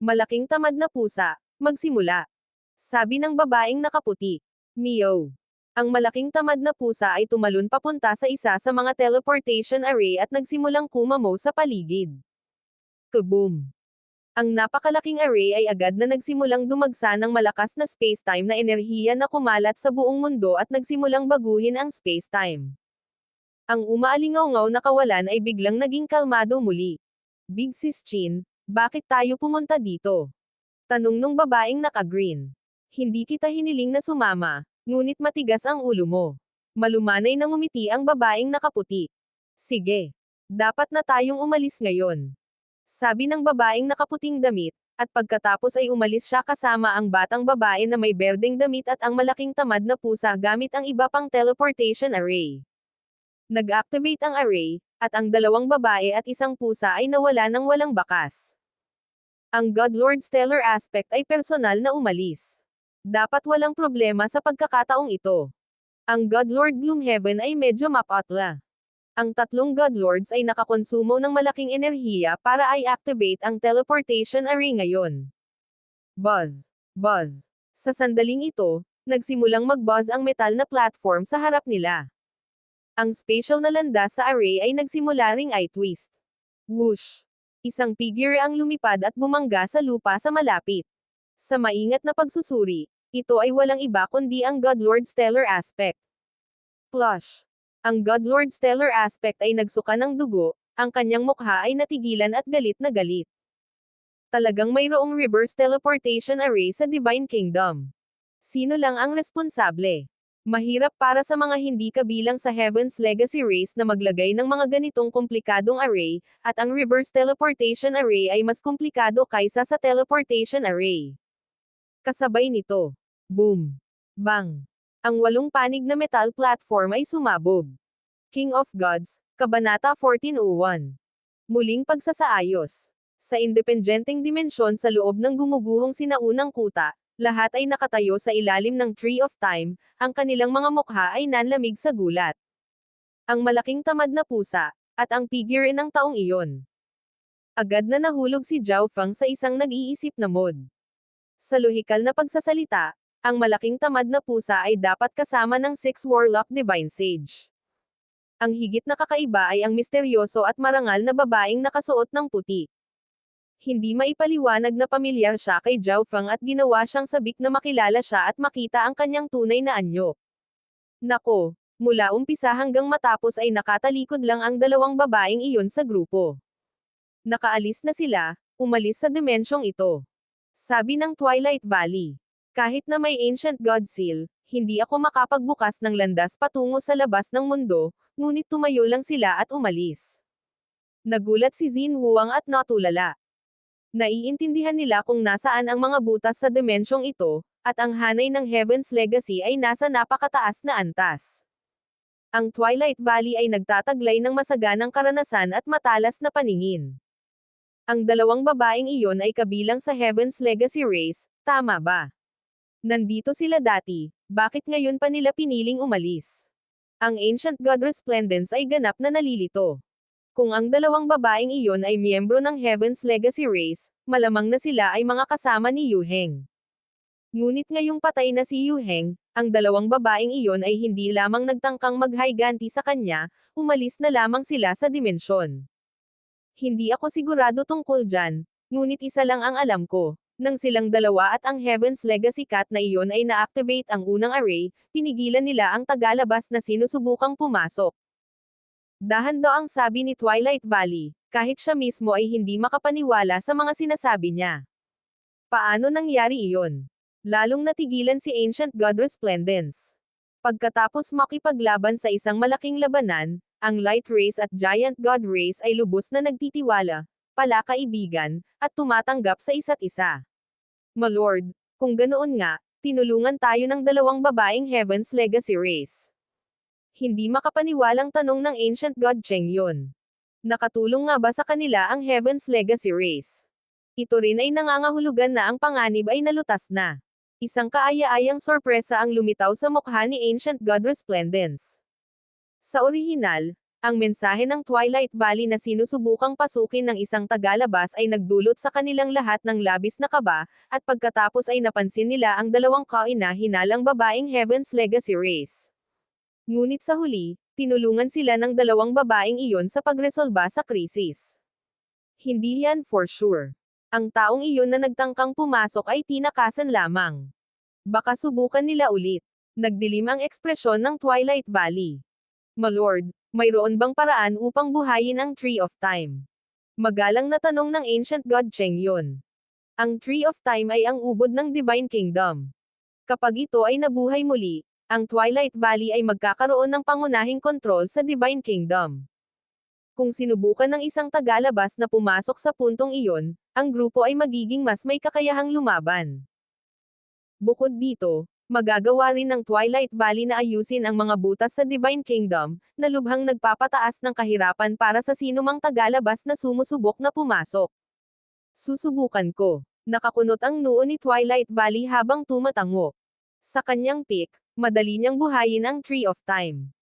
Malaking tamad na pusa, magsimula. Sabi ng babaeng nakaputi. Meow. Ang malaking tamad na pusa ay tumalon papunta sa isa sa mga teleportation array at nagsimulang kumamo sa paligid. Kaboom! Ang napakalaking array ay agad na nagsimulang dumagsa ng malakas na space-time na enerhiya na kumalat sa buong mundo at nagsimulang baguhin ang space-time. Ang umaalingaw-ngaw na kawalan ay biglang naging kalmado muli. Big Sis Chin, bakit tayo pumunta dito? Tanong nung babaeng naka-green. Hindi kita hiniling na sumama, ngunit matigas ang ulo mo. Malumanay na ngumiti ang babaeng nakaputi. Sige. Dapat na tayong umalis ngayon. Sabi ng babaeng nakaputing damit, at pagkatapos ay umalis siya kasama ang batang babae na may berdeng damit at ang malaking tamad na pusa gamit ang iba pang teleportation array. Nag-activate ang array, at ang dalawang babae at isang pusa ay nawala ng walang bakas. Ang God Lord Stellar Aspect ay personal na umalis. Dapat walang problema sa pagkakataong ito. Ang God Lord Gloomhaven ay medyo mapatla. Ang tatlong God Lords ay nakakonsumo ng malaking enerhiya para i-activate ang teleportation array ngayon. Buzz. Buzz. Sa sandaling ito, nagsimulang mag-buzz ang metal na platform sa harap nila. Ang spatial na landas sa array ay nagsimula ring i-twist. Whoosh! Isang figure ang lumipad at bumangga sa lupa sa malapit. Sa maingat na pagsusuri, ito ay walang iba kundi ang God Lord Stellar Aspect. Plush! Ang God Lord Stellar Aspect ay nagsuka ng dugo, ang kanyang mukha ay natigilan at galit na galit. Talagang mayroong reverse teleportation array sa Divine Kingdom. Sino lang ang responsable? Mahirap para sa mga hindi kabilang sa Heaven's Legacy Race na maglagay ng mga ganitong komplikadong array, at ang reverse teleportation array ay mas komplikado kaysa sa teleportation array. Kasabay nito, boom, bang. Ang 8 panig na metal platform ay sumabog. King of Gods, Kabanata 1401. Muling pagsasaayos. Sa independenteng dimensyon sa loob ng gumuguhong sinaunang kuta, lahat ay nakatayo sa ilalim ng Tree of Time, ang kanilang mga mukha ay nanlamig sa gulat. Ang malaking tamad na pusa, at ang figure ng taong iyon. Agad na nahulog si Zhao Feng sa isang nag-iisip na mode. Sa lohikal na pagsasalita, ang malaking tamad na pusa ay dapat kasama ng 6 Warlock Divine Sage. Ang higit na kakaiba ay ang misteryoso at marangal na babaeng nakasuot ng puti. Hindi maipaliwanag na pamilyar siya kay Zhao Feng at ginawa siyang sabik na makilala siya at makita ang kanyang tunay na anyo. Nako, mula umpisa hanggang matapos ay nakatalikod lang ang dalawang babaeng iyon sa grupo. Nakaalis na sila, umalis sa dimensyong ito. Sabi ng Twilight Valley. Kahit na may Ancient God Seal, hindi ako makapagbukas ng landas patungo sa labas ng mundo, ngunit tumayo lang sila at umalis. Nagulat si Xin Huang at natulala. Naiintindihan nila kung nasaan ang mga butas sa dimensyong ito, at ang hanay ng Heaven's Legacy ay nasa napakataas na antas. Ang Twilight Valley ay nagtataglay ng masaganang karanasan at matalas na paningin. Ang dalawang babaeng iyon ay kabilang sa Heaven's Legacy race, tama ba? Nandito sila dati, bakit ngayon pa nila piniling umalis? Ang Ancient God Resplendence ay ganap na nalilito. Kung ang dalawang babaeng iyon ay miyembro ng Heaven's Legacy race, malamang na sila ay mga kasama ni Yu Heng. Ngunit ngayong patay na si Yu Heng, ang dalawang babaeng iyon ay hindi lamang nagtangkang maghiganti sa kanya, umalis na lamang sila sa dimensyon. Hindi ako sigurado tungkol dyan, ngunit isa lang ang alam ko. Nang silang dalawa at ang Heaven's Legacy Cat na iyon ay na-activate ang unang array, pinigilan nila ang tagalabas na sinusubukang pumasok. Dahan daw ang sabi ni Twilight Valley, kahit siya mismo ay hindi makapaniwala sa mga sinasabi niya. Paano nangyari iyon? Lalong natigilan si Ancient God Resplendence. Pagkatapos makipaglaban sa isang malaking labanan, ang Light Race at Giant God Race ay lubos na nagtitiwala, palakaibigan, at tumatanggap sa isa't isa. My Lord, kung ganoon nga, tinulungan tayo ng dalawang babaeng Heaven's Legacy race. Hindi makapaniwalang tanong ng Ancient God Cheng yun. Nakatulong nga ba sa kanila ang Heaven's Legacy race? Ito rin ay nangangahulugan na ang panganib ay nalutas na. Isang kaaya-ayang sorpresa ang lumitaw sa mukha ni Ancient God Resplendence. Sa orihinal, ang mensahe ng Twilight Valley na sinusubukang pasukin ng isang tagalabas ay nagdulot sa kanilang lahat ng labis na kaba, at pagkatapos ay napansin nila ang dalawang kaina-hinalang babaeng Heaven's Legacy race. Ngunit sa huli, tinulungan sila ng dalawang babaeng iyon sa pagresolba sa krisis. Hindi yan for sure. Ang taong iyon na nagtangkang pumasok ay tinakasan lamang. Baka subukan nila ulit. Nagdilim ang ekspresyon ng Twilight Valley. My Lord, mayroon bang paraan upang buhayin ang Tree of Time? Magalang na tanong ng Ancient God Cheng yun. Ang Tree of Time ay ang ubod ng Divine Kingdom. Kapag ito ay nabuhay muli, ang Twilight Valley ay magkakaroon ng pangunahing kontrol sa Divine Kingdom. Kung sinubukan ng isang tagalabas na pumasok sa puntong iyon, ang grupo ay magiging mas may kakayahang lumaban. Bukod dito, magagawa rin ng Twilight Valley na ayusin ang mga butas sa Divine Kingdom, na lubhang nagpapataas ng kahirapan para sa sinumang tagalabas na sumusubok na pumasok. Susubukan ko. Nakakunot ang noo ni Twilight Valley habang tumatango. Sa kanyang peak, madali niyang buhayin ang Tree of Time.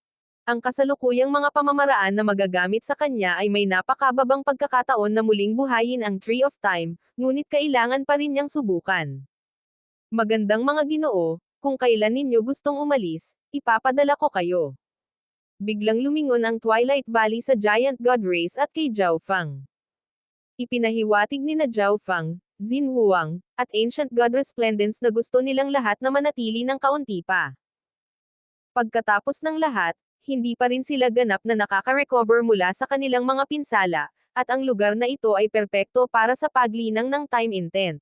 Ang kasalukuyang mga pamamaraan na magagamit sa kanya ay may napakababang pagkakataon na muling buhayin ang Tree of Time, ngunit kailangan pa rin niyang subukan. Magandang mga Ginoo, kung kailan ninyo gustong umalis, ipapadala ko kayo. Biglang lumingon ang Twilight Valley sa Giant God Race at kay Zhao Feng. Ipinahiwatig ni na Zhao Feng, Xin Huang, at Ancient God Resplendence na gusto nilang lahat na manatili ng kaunti pa. Pagkatapos ng lahat, hindi pa rin sila ganap na nakaka-recover mula sa kanilang mga pinsala, at ang lugar na ito ay perpekto para sa paglinang ng time intent.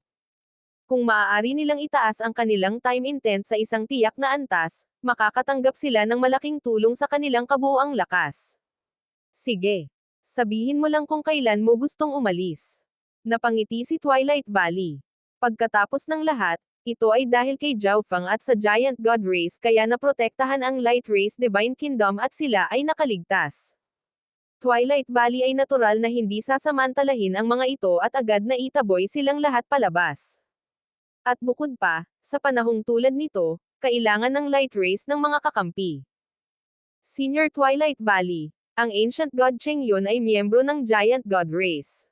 Kung maaari nilang itaas ang kanilang time intent sa isang tiyak na antas, makakatanggap sila ng malaking tulong sa kanilang kabuuang lakas. Sige. Sabihin mo lang kung kailan mo gustong umalis. Napangiti si Twilight Valley. Pagkatapos ng lahat, Ito ay dahil kay Zhao Feng at sa Giant God Race kaya naprotektahan ang Light Race Divine Kingdom at sila ay nakaligtas. Twilight Valley ay natural na hindi sasamantalahin ang mga ito at agad na itaboy silang lahat palabas. At bukod pa, sa panahong tulad nito, kailangan ng Light Race ng mga kakampi. Senior Twilight Valley, ang Ancient God Cheng Yun ay miyembro ng Giant God Race.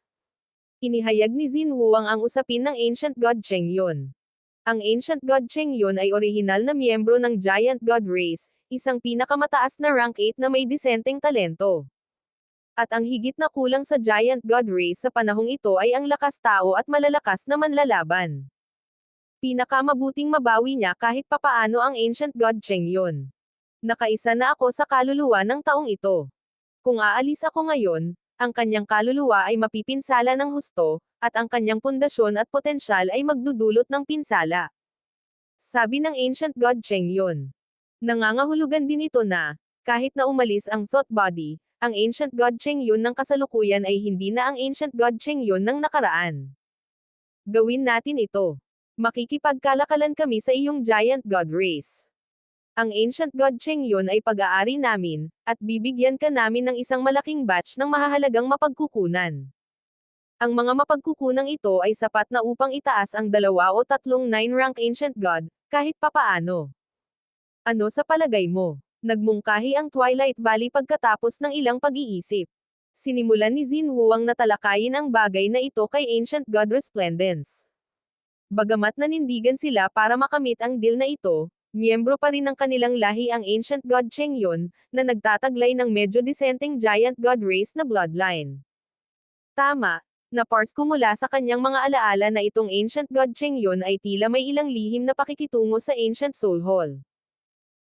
Inihayag ni Xin Huang ang usapin ng Ancient God Cheng Yun. Ang Ancient God Cheng Yun ay orihinal na miyembro ng Giant God Race, isang pinakamataas na rank 8 na may disenteng talento. At ang higit na kulang sa Giant God Race sa panahong ito ay ang lakas tao at malalakas na manlalaban. Pinakamabuting mabawi niya kahit papaano ang Ancient God Cheng Yun. Nakaisa na ako sa kaluluwa ng taong ito. Kung aalis ako ngayon, ang kanyang kaluluwa ay mapipinsala ng husto, at ang kanyang pundasyon at potensyal ay magdudulot ng pinsala. Sabi ng Ancient God Cheng Yun. Nangangahulugan din ito na, kahit na umalis ang thought body, ang Ancient God Cheng Yun ng kasalukuyan ay hindi na ang Ancient God Cheng Yun ng nakaraan. Gawin natin ito. Makikipagkalakalan kami sa iyong Giant God Race. Ang Ancient God Cheng Yun ay pag-aari namin, at bibigyan ka namin ng isang malaking batch ng mahahalagang mapagkukunan. Ang mga mapagkukunang ito ay sapat na upang itaas ang 2 o 3 9-rank Ancient God, kahit papaano. Ano sa palagay mo? Nagmungkahi ang Twilight Valley pagkatapos ng ilang pag-iisip. Sinimulan ni Xin Huang na talakayin ang bagay na ito kay Ancient God Resplendence. Bagamat nanindigan sila para makamit ang deal na ito, miyembro pa rin ng kanilang lahi ang Ancient God Cheng Yun, na nagtataglay ng medyo disenteng Giant God Race na bloodline. Tama, napars ko mula sa kanyang mga alaala na itong Ancient God Cheng Yun ay tila may ilang lihim na pakikitungo sa Ancient Soul Hall.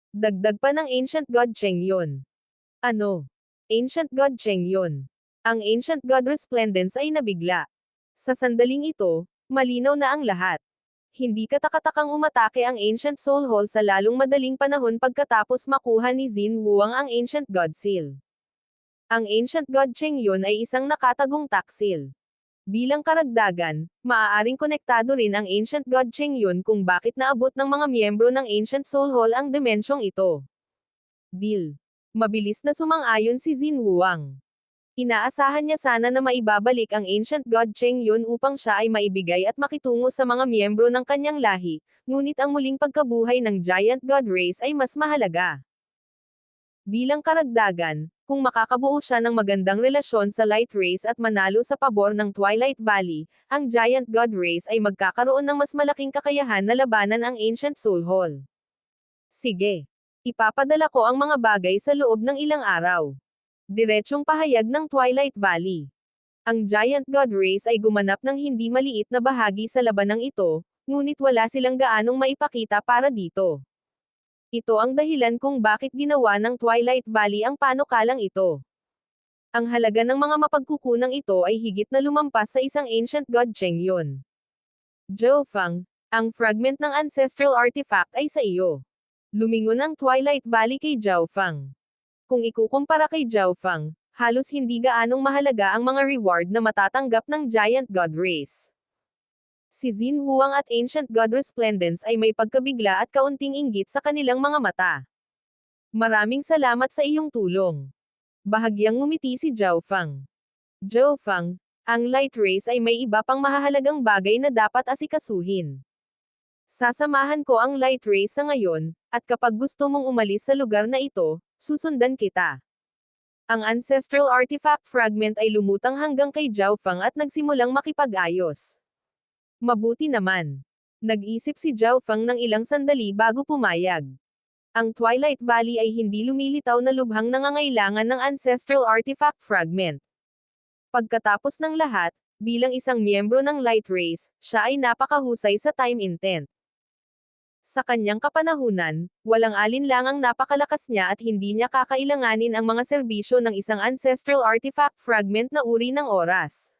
Dagdag pa ng Ancient God Cheng Yun. Ano? Ancient God Cheng Yun. Ang Ancient God Resplendence ay nabigla. Sa sandaling ito, malinaw na ang lahat. Hindi katakatakang umatake ang Ancient Soul Hall sa lalong madaling panahon pagkatapos makuha ni Xin Huang ang Ancient God Seal. Ang Ancient God Cheng Yun ay isang nakatagong taksil. Bilang karagdagan, maaaring konektado rin ang Ancient God Cheng Yun kung bakit naabot ng mga miyembro ng Ancient Soul Hall ang dimensyong ito. Deal. Mabilis na sumang-ayon si Xin Huang. Inaasahan niya sana na maibabalik ang Ancient God Cheng Yun upang siya ay maibigay at makitungo sa mga miyembro ng kanyang lahi, ngunit ang muling pagkabuhay ng Giant God Race ay mas mahalaga. Bilang karagdagan, kung makakabuo siya ng magandang relasyon sa Light Race at manalo sa pabor ng Twilight Valley, ang Giant God Race ay magkakaroon ng mas malaking kakayahan na labanan ang Ancient Soul Hall. Sige. Ipapadala ko ang mga bagay sa loob ng ilang araw. Diretsyong pahayag ng Twilight Valley. Ang Giant God Race ay gumanap ng hindi maliit na bahagi sa labanang ito, ngunit wala silang gaanong maipakita para dito. Ito ang dahilan kung bakit ginawa ng Twilight Valley ang panukalang ito. Ang halaga ng mga mapagkukunang ito ay higit na lumampas sa isang Ancient God Cheng Yun. Zhao Feng, ang fragment ng ancestral artifact ay sa iyo. Lumingon ang Twilight Valley kay Zhao Feng. Kung ikukumpara kay Zhao Feng, halos hindi gaanong mahalaga ang mga reward na matatanggap ng Giant God Race. Si Xin Huang at Ancient God Resplendence ay may pagkabigla at kaunting inggit sa kanilang mga mata. Maraming salamat sa iyong tulong. Bahagyang ngumiti si Zhao Feng. Zhao Feng, ang Light Race ay may iba pang mahahalagang bagay na dapat asikasuhin. Sasamahan ko ang Light Race sa ngayon, at kapag gusto mong umalis sa lugar na ito, susundan kita. Ang Ancestral Artifact Fragment ay lumutang hanggang kay Zhao Feng at nagsimulang makipag-ayos. Mabuti naman. Nag-isip si Zhao Feng ng ilang sandali bago pumayag. Ang Twilight Valley ay hindi lumilitaw na lubhang nangangailangan ng Ancestral Artifact Fragment. Pagkatapos ng lahat, bilang isang miyembro ng Light Race, siya ay napakahusay sa time intent. Sa kanyang kapanahunan, walang alinlangang napakalakas niya at hindi niya kakailanganin ang mga serbisyo ng isang Ancestral Artifact Fragment na uri ng oras.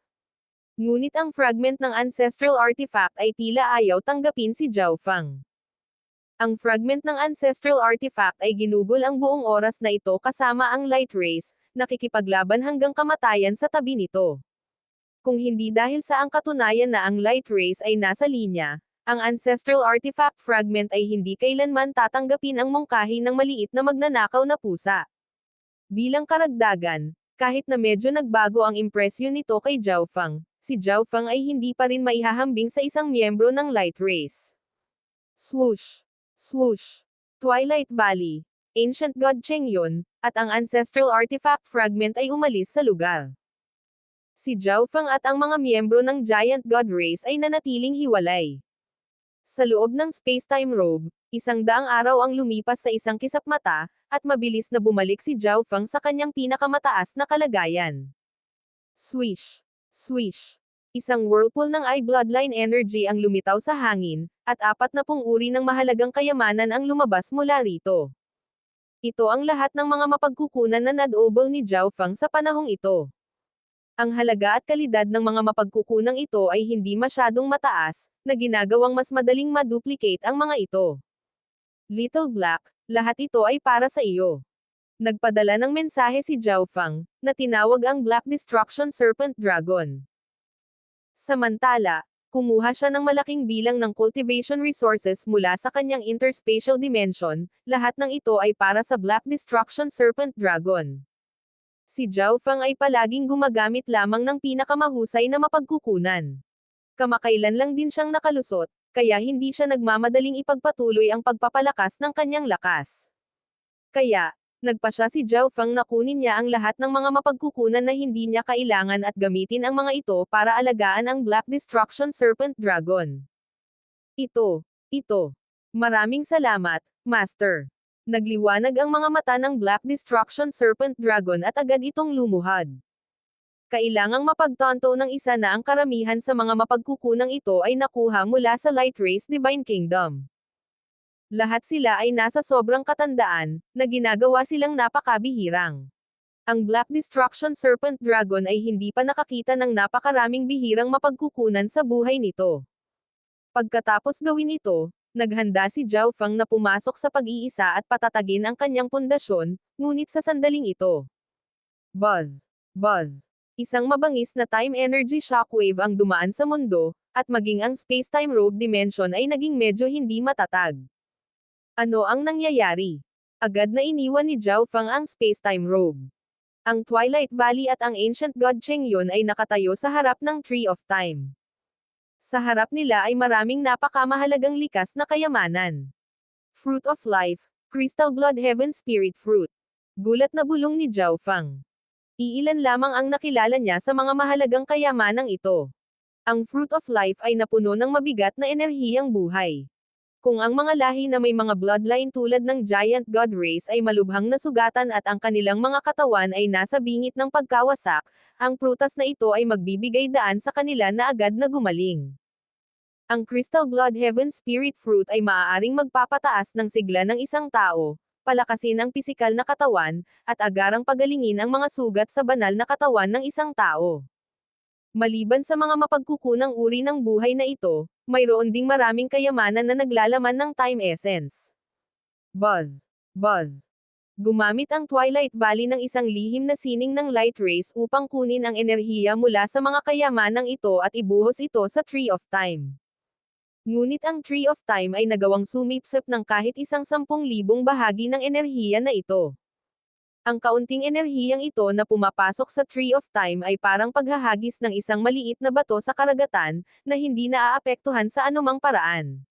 Ngunit ang fragment ng Ancestral Artifact ay tila ayaw tanggapin si Zhao Feng. Ang fragment ng Ancestral Artifact ay ginugol ang buong oras na ito kasama ang Light Race, nakikipaglaban hanggang kamatayan sa tabi nito. Kung hindi dahil sa ang katunayan na ang Light Race ay nasa linya, ang ancestral artifact fragment ay hindi kailanman tatanggapin ang mungkahi ng maliit na magnanakaw na pusa. Bilang karagdagan, kahit na medyo nagbago ang impresyon nito kay Zhao Feng, si Zhao Feng ay hindi pa rin maihahambing sa isang miyembro ng Light Race. Swoosh! Swoosh! Twilight Valley, Ancient God Chengyun, at ang ancestral artifact fragment ay umalis sa lugar. Si Zhao Feng at ang mga miyembro ng Giant God Race ay nanatiling hiwalay. Sa loob ng space-time robe, 100 araw ang lumipas sa isang kisap mata, at mabilis na bumalik si Zhao Feng sa kanyang pinakamataas na kalagayan. Swish! Swish! Isang whirlpool ng I-bloodline energy ang lumitaw sa hangin, at 40 uri ng mahalagang kayamanan ang lumabas mula rito. Ito ang lahat ng mga mapagkukunan na nadobol ni Zhao Feng sa panahong ito. Ang halaga at kalidad ng mga mapagkukunang ito ay hindi masyadong mataas, na ginagawang mas madaling ma-duplicate ang mga ito. Little Black, lahat ito ay para sa iyo. Nagpadala ng mensahe si Zhao Feng, na tinawag ang Black Destruction Serpent Dragon. Samantala, kumuha siya ng malaking bilang ng cultivation resources mula sa kanyang interspatial dimension, lahat ng ito ay para sa Black Destruction Serpent Dragon. Si Zhao Feng ay palaging gumagamit lamang ng pinakamahusay na mapagkukunan. Kamakailan lang din siyang nakalusot, kaya hindi siya nagmamadaling ipagpatuloy ang pagpapalakas ng kanyang lakas. Kaya, nagpa siya si Zhao Feng na kunin niya ang lahat ng mga mapagkukunan na hindi niya kailangan at gamitin ang mga ito para alagaan ang Black Destruction Serpent Dragon. Ito. Maraming salamat, Master. Nagliwanag ang mga mata ng Black Destruction Serpent Dragon at agad itong lumuhad. Kailangang mapagtanto ng isa na ang karamihan sa mga mapagkukunang ito ay nakuha mula sa Light Race Divine Kingdom. Lahat sila ay nasa sobrang katandaan, na ginagawa silang napakabihirang. Ang Black Destruction Serpent Dragon ay hindi pa nakakita ng napakaraming bihirang mapagkukunan sa buhay nito. Pagkatapos gawin ito, naghanda si Zhao Feng na pumasok sa pag-iisa at patatagin ang kanyang pundasyon, ngunit sa sandaling ito. Buzz! Buzz! Isang mabangis na time energy shockwave ang dumaan sa mundo, at maging ang space-time robe dimension ay naging medyo hindi matatag. Ano ang nangyayari? Agad na iniwan ni Zhao Feng ang space-time robe. Ang Twilight Valley at ang Ancient God Chengyun ay nakatayo sa harap ng Tree of Time. Sa harap nila ay maraming napakamahalagang likas na kayamanan. Fruit of Life, Crystal Blood Heaven Spirit Fruit. Gulat na bulong ni Zhao Feng. Iilan lamang ang nakilala niya sa mga mahalagang kayamanang ito. Ang Fruit of Life ay napuno ng mabigat na enerhiyang buhay. Kung ang mga lahi na may mga bloodline tulad ng Giant God Race ay malubhang nasugatan at ang kanilang mga katawan ay nasa bingit ng pagkawasak, ang prutas na ito ay magbibigay daan sa kanila na agad na gumaling. Ang Crystal Blood Heaven Spirit Fruit ay maaaring magpapataas ng sigla ng isang tao, palakasin ang pisikal na katawan, at agarang pagalingin ang mga sugat sa banal na katawan ng isang tao. Maliban sa mga mapagkukunang uri ng buhay na ito, mayroon ding maraming kayamanan na naglalaman ng time essence. Buzz! Buzz! Gumamit ang Twilight Valley ng isang lihim na sining ng Light Race upang kunin ang enerhiya mula sa mga kayamanang ito at ibuhos ito sa Tree of Time. Ngunit ang Tree of Time ay nagawang sumipsip ng kahit 10,000 bahagi ng enerhiya na ito. Ang kaunting enerhiyang ito na pumapasok sa Tree of Time ay parang paghahagis ng isang maliit na bato sa karagatan, na hindi naaapektuhan sa anumang paraan.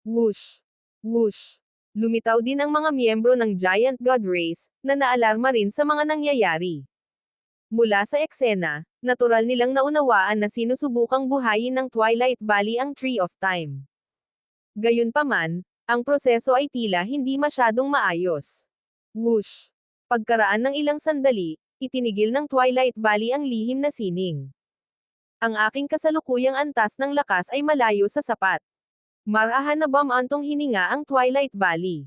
Whoosh! Whoosh! Lumitaw din ang mga miyembro ng Giant God Race, na naalarma rin sa mga nangyayari. Mula sa eksena, natural nilang naunawaan na sinusubukang buhayin ng Twilight Valley ang Tree of Time. Gayunpaman, ang proseso ay tila hindi masyadong maayos. Whoosh! Pagkaraan ng ilang sandali, itinigil ng Twilight Valley ang lihim na sining. Ang aking kasalukuyang antas ng lakas ay malayo sa sapat. Marahan na antong hininga ang Twilight Valley.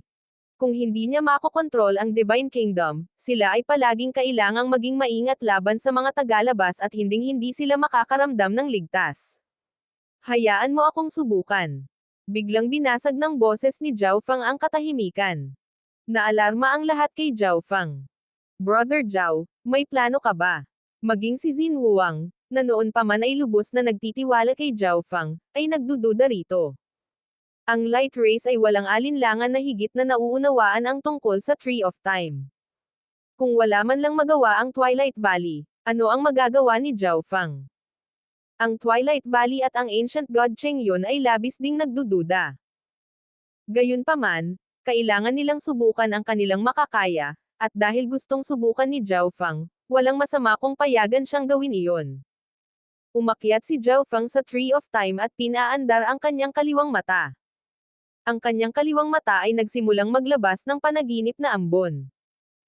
Kung hindi niya makokontrol ang Divine Kingdom, sila ay palaging kailangang maging maingat laban sa mga tagalabas at hinding-hindi sila makakaramdam ng ligtas. Hayaan mo akong subukan. Biglang binasag ng boses ni Zhao Feng ang katahimikan. Naalarma ang lahat kay Zhao Feng. Brother Zhao, may plano ka ba? Maging si Xin Huang, na noon pa man ay lubos na nagtitiwala kay Zhao Fang, ay nagdududa rito. Ang light race ay walang alinlangan na higit na nauunawaan ang tungkol sa Tree of Time. Kung wala man lang magawa ang Twilight Valley, ano ang magagawa ni Zhao Fang? Ang Twilight Valley at ang Ancient God Cheng Yun ay labis ding nagdududa. Gayunpaman, kailangan nilang subukan ang kanilang makakaya, at dahil gustong subukan ni Zhao Fang, walang masama kung payagan siyang gawin iyon. Umakyat si Zhao Fang sa Tree of Time at pinaandar ang kanyang kaliwang mata. Ang kanyang kaliwang mata ay nagsimulang maglabas ng panaginip na ambon.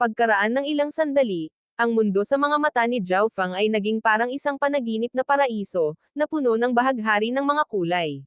Pagkaraan ng ilang sandali, ang mundo sa mga mata ni Zhao Fang ay naging parang isang panaginip na paraiso, na puno ng bahaghari ng mga kulay.